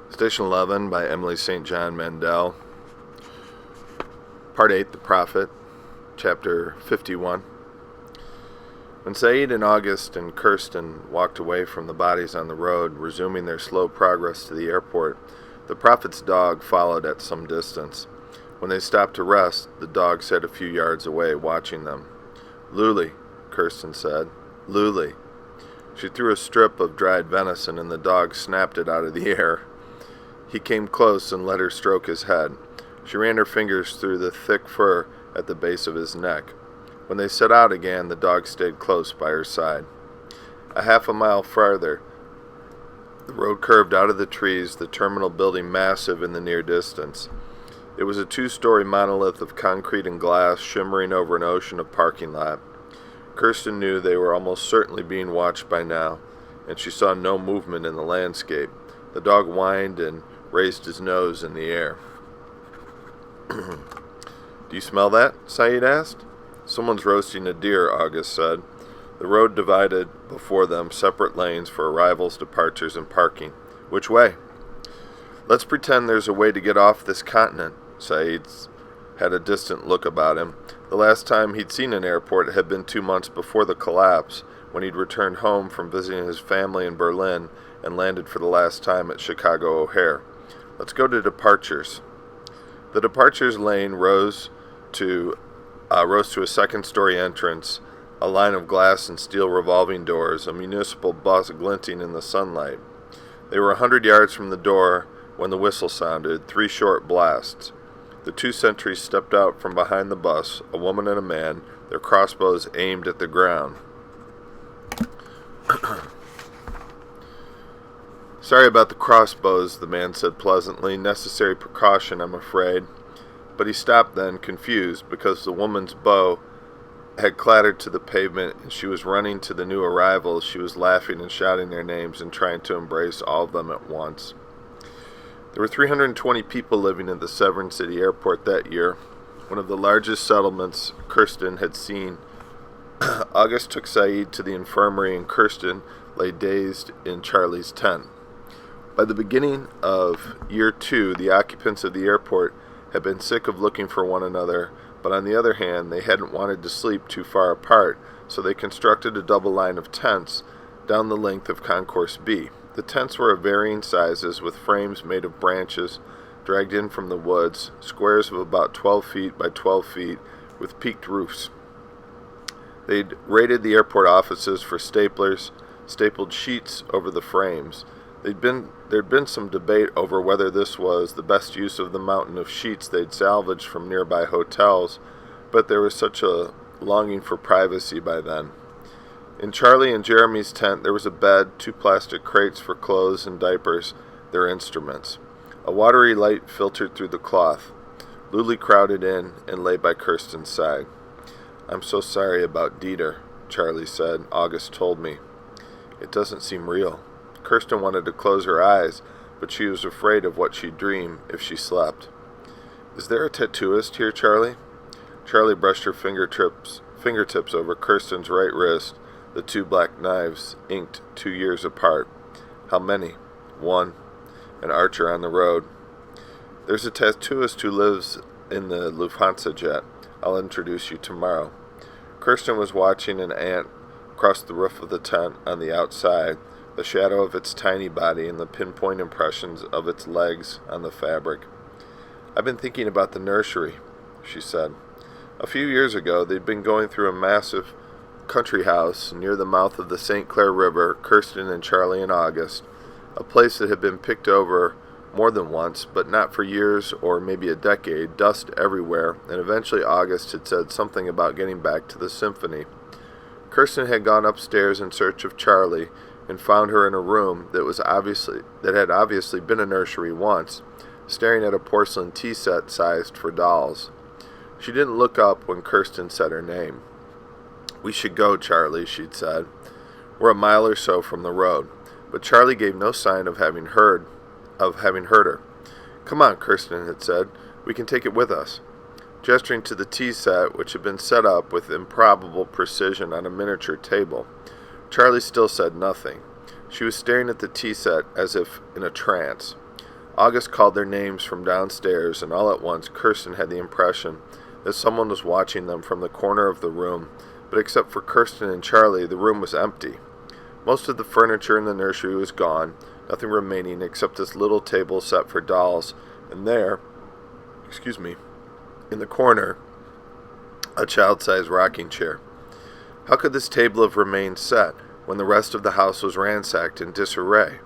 Station 11 by Emily St. John Mandel. Part 8, The Prophet, Chapter 51. When Saeed and August and Kirsten walked away from the bodies on the road, resuming their slow progress to the airport, the Prophet's dog followed at some distance. When they stopped to rest, the dog sat a few yards away, watching them. "Luli," Kirsten said. "Luli." She threw a strip of dried venison, and the dog snapped it out of the air. He came close and let her stroke his head. She ran her fingers through the thick fur at the base of his neck. When they set out again, the dog stayed close by her side. A half a mile farther, the road curved out of the trees, the terminal building massive in the near distance. It was a 2-story monolith of concrete and glass shimmering over an ocean of parking lot. Kirsten knew they were almost certainly being watched by now, and she saw no movement in the landscape. The dog whined and raised his nose in the air. "Do you smell that?" Saeed asked. "Someone's roasting a deer," August said. The road divided before them separate lanes for arrivals, departures, and parking. "Which way?" "Let's pretend there's a way to get off this continent." Saeed had a distant look about him. The last time he'd seen an airport had been 2 months before the collapse, when he'd returned home from visiting his family in Berlin and landed for the last time at Chicago O'Hare. "Let's go to departures." The departures lane rose to a second-story entrance, a line of glass and steel revolving doors, a municipal bus glinting in the sunlight. They were 100 yards from the door when the whistle sounded, 3 short blasts. The 2 sentries stepped out from behind the bus, a woman and a man, their crossbows aimed at the ground. "Sorry about the crossbows," the man said pleasantly. "Necessary precaution, I'm afraid." But he stopped then, confused, because the woman's bow had clattered to the pavement and she was running to the new arrivals. She was laughing and shouting their names and trying to embrace all of them at once. There were 320 people living at the Severn City Airport that year, one of the largest settlements Kirsten had seen. August took Saeed to the infirmary and Kirsten lay dazed in Charlie's tent. By the beginning of year 2, the occupants of the airport had been sick of looking for one another, but on the other hand, they hadn't wanted to sleep too far apart, so they constructed a double line of tents down the length of Concourse B. The tents were of varying sizes, with frames made of branches dragged in from the woods, squares of about 12 feet by 12 feet, with peaked roofs. They'd raided the airport offices for staplers, stapled sheets over the frames. There'd been some debate over whether this was the best use of the mountain of sheets they'd salvaged from nearby hotels, but there was such a longing for privacy by then. In Charlie and Jeremy's tent there was a bed, 2 plastic crates for clothes and diapers, their instruments. A watery light filtered through the cloth. Luli crowded in and lay by Kirsten's side. "I'm so sorry about Dieter," Charlie said. "August told me." "It doesn't seem real." Kirsten wanted to close her eyes, but she was afraid of what she'd dream if she slept. "Is there a tattooist here, Charlie?" Charlie brushed her fingertips over Kirsten's right wrist, the 2 black knives inked 2 years apart. "How many?" "1. An archer on the road." "There's a tattooist who lives in the Lufthansa jet. I'll introduce you tomorrow." Kirsten was watching an ant cross the roof of the tent on the outside, the shadow of its tiny body and the pinpoint impressions of its legs on the fabric. "I've been thinking about the nursery," she said. A few years ago, they'd been going through a massive country house near the mouth of the St. Clair River, Kirsten and Charlie and August, a place that had been picked over more than once, but not for years or maybe a decade, dust everywhere, and eventually August had said something about getting back to the symphony. Kirsten had gone upstairs in search of Charlie and found her in a room that had obviously been a nursery once, staring at a porcelain tea set sized for dolls. She didn't look up when Kirsten said her name. "We should go, Charlie," she'd said. "We're a mile or so from the road." But Charlie gave no sign of having heard her. "Come on," Kirsten had said. "We can take it with us." Gesturing to the tea set, which had been set up with improbable precision on a miniature table, Charlie still said nothing. She was staring at the tea set as if in a trance. August called their names from downstairs, and all at once Kirsten had the impression that someone was watching them from the corner of the room, but except for Kirsten and Charlie, the room was empty. Most of the furniture in the nursery was gone, nothing remaining except this little table set for dolls, and there, in the corner, a child-sized rocking chair. How could this table have remained set when the rest of the house was ransacked in disarray?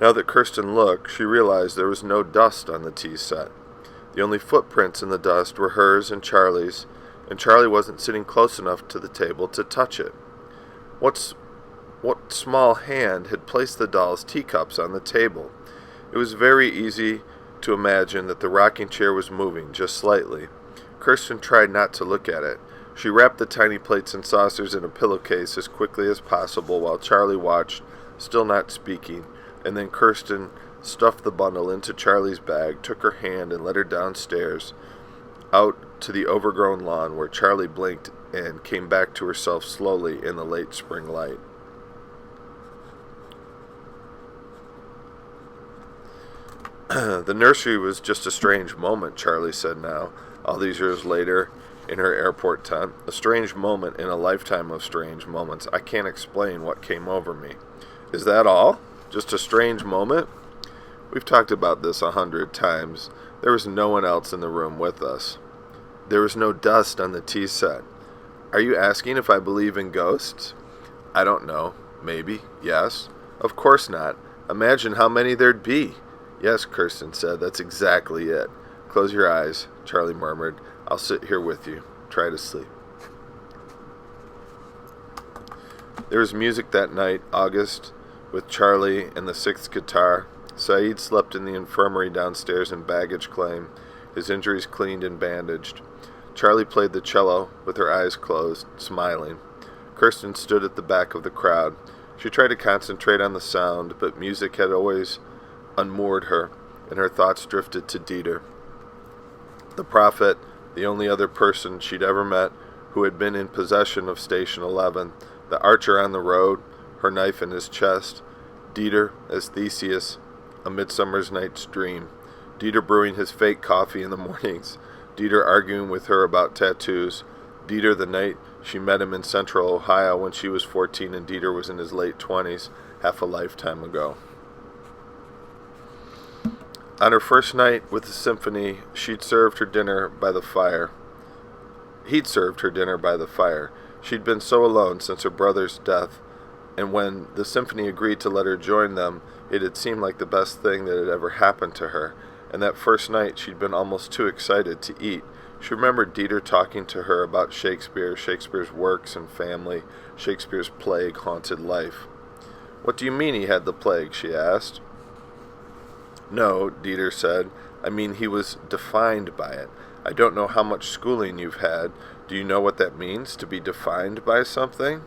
Now that Kirsten looked, she realized there was no dust on the tea set. The only footprints in the dust were hers and Charlie's, and Charlie wasn't sitting close enough to the table to touch it. What small hand had placed the doll's teacups on the table? It was very easy to imagine that the rocking chair was moving, just slightly. Kirsten tried not to look at it. She wrapped the tiny plates and saucers in a pillowcase as quickly as possible while Charlie watched, still not speaking, and then Kirsten stuffed the bundle into Charlie's bag, took her hand, and led her downstairs, out to the overgrown lawn where Charlie blinked and came back to herself slowly in the late spring light. The nursery was just a strange moment, Charlie said now, all these years later, in her airport tent. A strange moment in a lifetime of strange moments. I can't explain what came over me. Is that all? Just a strange moment? We've talked about this 100 times. There was no one else in the room with us. There was no dust on the tea set. Are you asking if I believe in ghosts? I don't know. Maybe. Yes. Of course not. Imagine how many there'd be. Yes, Kirsten said. That's exactly it. Close your eyes, Charlie murmured. I'll sit here with you. Try to sleep. There was music that night, August, with Charlie and the sixth guitar. Saeed slept in the infirmary downstairs in baggage claim, his injuries cleaned and bandaged. Charlie played the cello with her eyes closed, smiling. Kirsten stood at the back of the crowd. She tried to concentrate on the sound, but music had always unmoored her, and her thoughts drifted to Dieter. The prophet, the only other person she'd ever met who had been in possession of Station 11, the archer on the road, her knife in his chest, Dieter as Theseus, A Midsummer's Night's Dream, Dieter brewing his fake coffee in the mornings, Dieter arguing with her about tattoos, Dieter the night she met him in Central Ohio when she was 14 and Dieter was in his late 20s, half a lifetime ago. On her first night with the symphony, he'd served her dinner by the fire. She'd been so alone since her brother's death, and when the symphony agreed to let her join them, it had seemed like the best thing that had ever happened to her, and that first night she'd been almost too excited to eat. She remembered Dieter talking to her about Shakespeare, Shakespeare's works and family, Shakespeare's plague-haunted life. What do you mean he had the plague? She asked. No, Dieter said. I mean he was defined by it. I don't know how much schooling you've had. Do you know what that means, to be defined by something?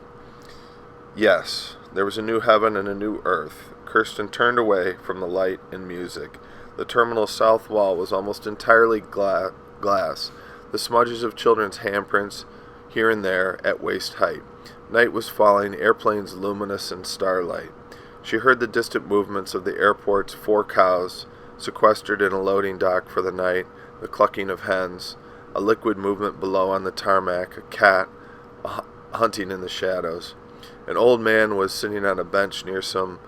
Yes, there was a new heaven and a new earth. Kirsten turned away from the light and music. The terminal south wall was almost entirely glass, the smudges of children's handprints here and there at waist height. Night was falling, airplanes luminous in starlight. She heard the distant movements of the airport's 4 cows, sequestered in a loading dock for the night, the clucking of hens, a liquid movement below on the tarmac, a cat hunting in the shadows. An old man was sitting on a bench some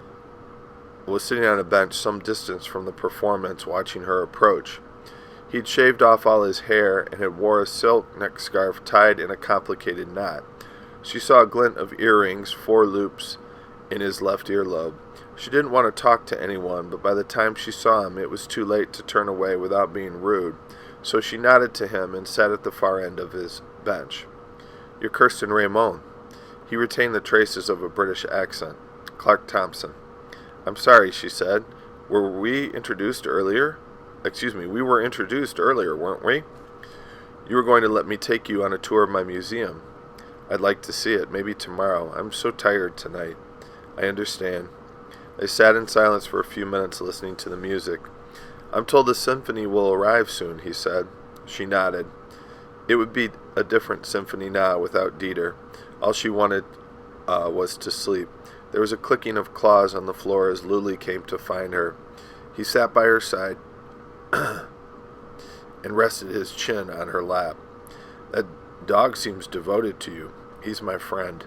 distance from the performance, watching her approach. He'd shaved off all his hair and had wore a silk neck scarf tied in a complicated knot. She saw a glint of earrings, 4 loops, in his left earlobe. She didn't want to talk to anyone, but by the time she saw him, it was too late to turn away without being rude, so she nodded to him and sat at the far end of his bench. You're Kirsten Raymond. He retained the traces of a British accent. Clark Thompson. I'm sorry, she said. We were introduced earlier, weren't we? You were going to let me take you on a tour of my museum. I'd like to see it, maybe tomorrow. I'm so tired tonight. I understand. They sat in silence for a few minutes listening to the music. I'm told the symphony will arrive soon, he said. She nodded. It would be a different symphony now without Dieter. All she wanted was to sleep. There was a clicking of claws on the floor as Luli came to find her. He sat by her side and rested his chin on her lap. That dog seems devoted to you. He's my friend.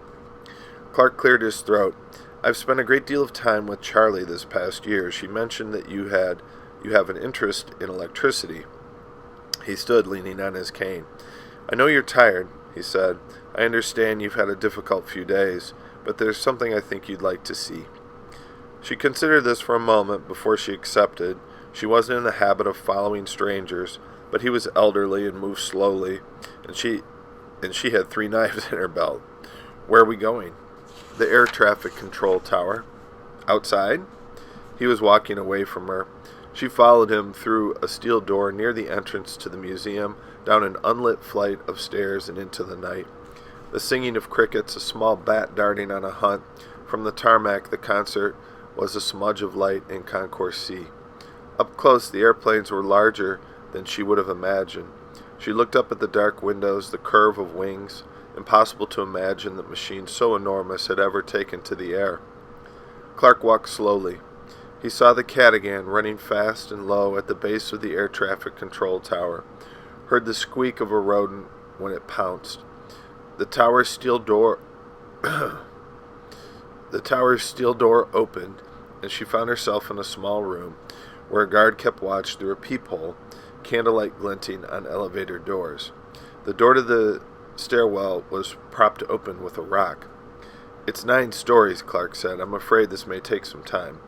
Clark cleared his throat. I've spent a great deal of time with Charlie this past year. She mentioned that you have an interest in electricity. He stood leaning on his cane. I know you're tired, he said. I understand you've had a difficult few days, but there's something I think you'd like to see. She considered this for a moment before she accepted. She wasn't in the habit of following strangers, but he was elderly and moved slowly, and she had 3 knives in her belt. Where are we going? The air traffic control tower. Outside? He was walking away from her. She followed him through a steel door near the entrance to the museum, down an unlit flight of stairs and into the night. The singing of crickets, a small bat darting on a hunt. From the tarmac, the concert was a smudge of light in Concourse C. Up close, the airplanes were larger than she would have imagined. She looked up at the dark windows, the curve of wings. Impossible to imagine that machines so enormous had ever taken to the air. Clark walked slowly. He saw the Catagan running fast and low at the base of the air traffic control tower, heard the squeak of a rodent when it pounced. The tower's steel door opened, and she found herself in a small room where a guard kept watch through a peephole, candlelight glinting on elevator doors. The door to the stairwell was propped open with a rock. It's 9 stories, Clark said. I'm afraid this may take some time.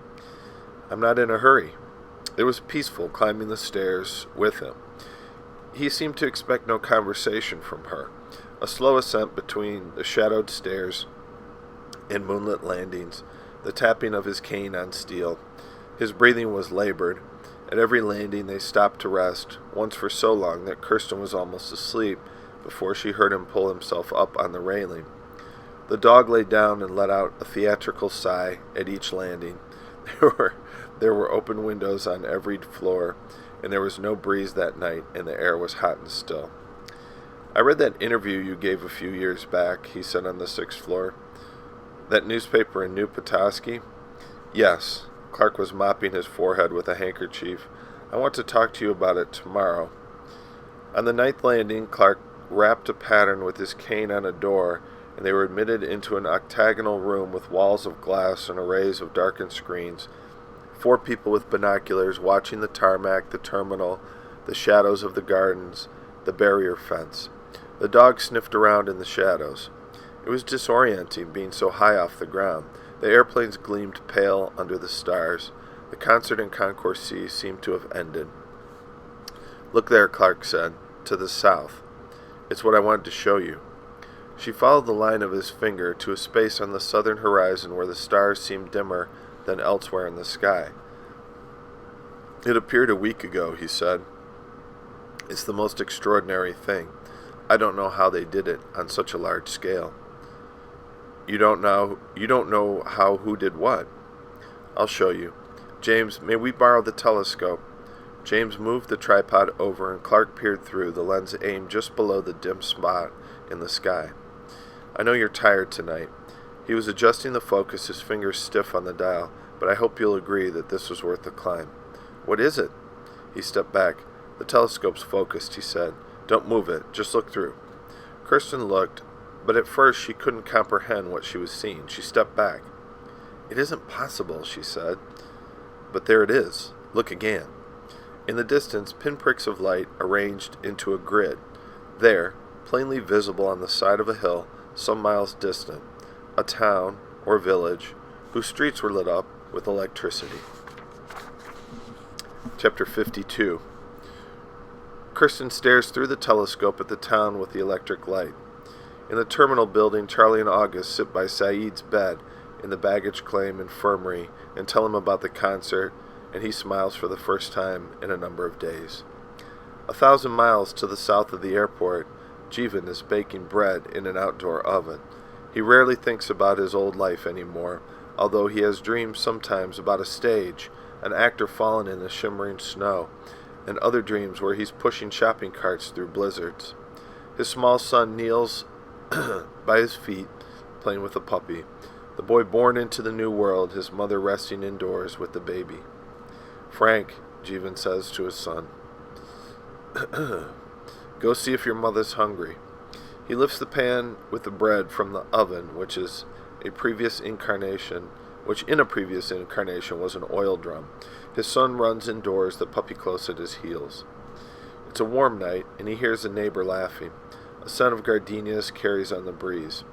I'm not in a hurry. It was peaceful climbing the stairs with him. He seemed to expect no conversation from her. A slow ascent between the shadowed stairs and moonlit landings, the tapping of his cane on steel. His breathing was labored. At every landing they stopped to rest, once for so long that Kirsten was almost asleep before she heard him pull himself up on the railing. The dog lay down and let out a theatrical sigh at each landing. There were open windows on every floor, and there was no breeze that night, and the air was hot and still. I read that interview you gave a few years back, he said on the 6th floor. That newspaper in New Petoskey? Yes. Clark was mopping his forehead with a handkerchief. I want to talk to you about it tomorrow. On the 9th landing, Clark rapped a pattern with his cane on a door, and they were admitted into an octagonal room with walls of glass and arrays of darkened screens. 4 people with binoculars watching the tarmac, the terminal, the shadows of the gardens, the barrier fence. The dog sniffed around in the shadows. It was disorienting being so high off the ground. The airplanes gleamed pale under the stars. The concert in Concourse C seemed to have ended. Look there, Clark said, to the south. It's what I wanted to show you. She followed the line of his finger to a space on the southern horizon where the stars seemed dimmer than elsewhere in the sky. It appeared a week ago, he said. It's the most extraordinary thing. I don't know how they did it on such a large scale. You don't know how who did what? I'll show you. James, may we borrow the telescope? James moved the tripod over and Clark peered through, the lens aimed just below the dim spot in the sky. I know you're tired tonight. He was adjusting the focus, his fingers stiff on the dial, but I hope you'll agree that this was worth the climb. What is it? He stepped back. The telescope's focused, he said. Don't move it. Just look through. Kirsten looked, but at first she couldn't comprehend what she was seeing. She stepped back. It isn't possible, she said. But there it is. Look again. In the distance, pinpricks of light arranged into a grid. There, plainly visible on the side of a hill, some miles distant, a town, or village, whose streets were lit up with electricity. Chapter 52. Kirsten stares through the telescope at the town with the electric light. In the terminal building, Charlie and August sit by Saeed's bed in the baggage claim infirmary and tell him about the concert, and he smiles for the first time in a number of days. 1,000 miles to the south of the airport, Jeevan is baking bread in an outdoor oven. He rarely thinks about his old life anymore, although he has dreams sometimes about a stage, an actor fallen in the shimmering snow, and other dreams where he's pushing shopping carts through blizzards. His small son kneels by his feet, playing with a puppy, the boy born into the new world, his mother resting indoors with the baby. Frank, Jeevan says to his son, go see if your mother's hungry. He lifts the pan with the bread from the oven, which in a previous incarnation was an oil drum. His son runs indoors, the puppy close at his heels. It's a warm night, and he hears a neighbor laughing. A scent of gardenias carries on the breeze.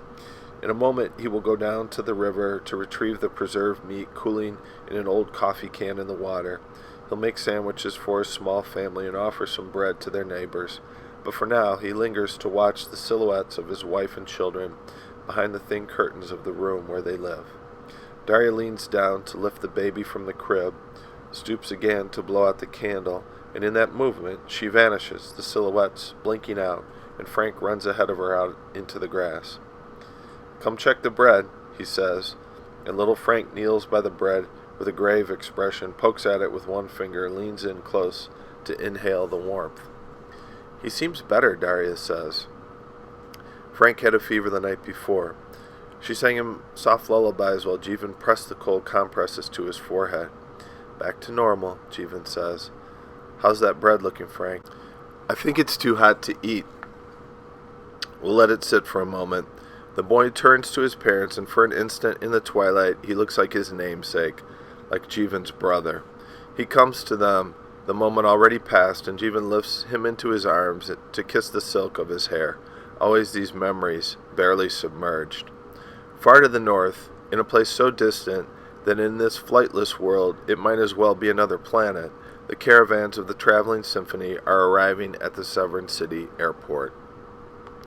In a moment he will go down to the river to retrieve the preserved meat cooling in an old coffee can in the water. He'll make sandwiches for his small family and offer some bread to their neighbors. But for now he lingers to watch the silhouettes of his wife and children behind the thin curtains of the room where they live. Darya leans down to lift the baby from the crib, stoops again to blow out the candle, and in that movement she vanishes, the silhouettes blinking out, and Frank runs ahead of her out into the grass. Come check the bread, he says, and little Frank kneels by the bread with a grave expression, pokes at it with one finger, leans in close to inhale the warmth. He seems better, Darya says. Frank had a fever the night before. She sang him soft lullabies while Jeevan pressed the cold compresses to his forehead. Back to normal, Jeevan says. How's that bread looking, Frank? I think it's too hot to eat. We'll let it sit for a moment. The boy turns to his parents, and for an instant in the twilight he looks like his namesake, like Jeevan's brother. He comes to them, the moment already past, and Jeevan lifts him into his arms to kiss the silk of his hair. Always these memories, barely submerged. Far to the north, in a place so distant that in this flightless world it might as well be another planet, the caravans of the traveling symphony are arriving at the Severn City airport.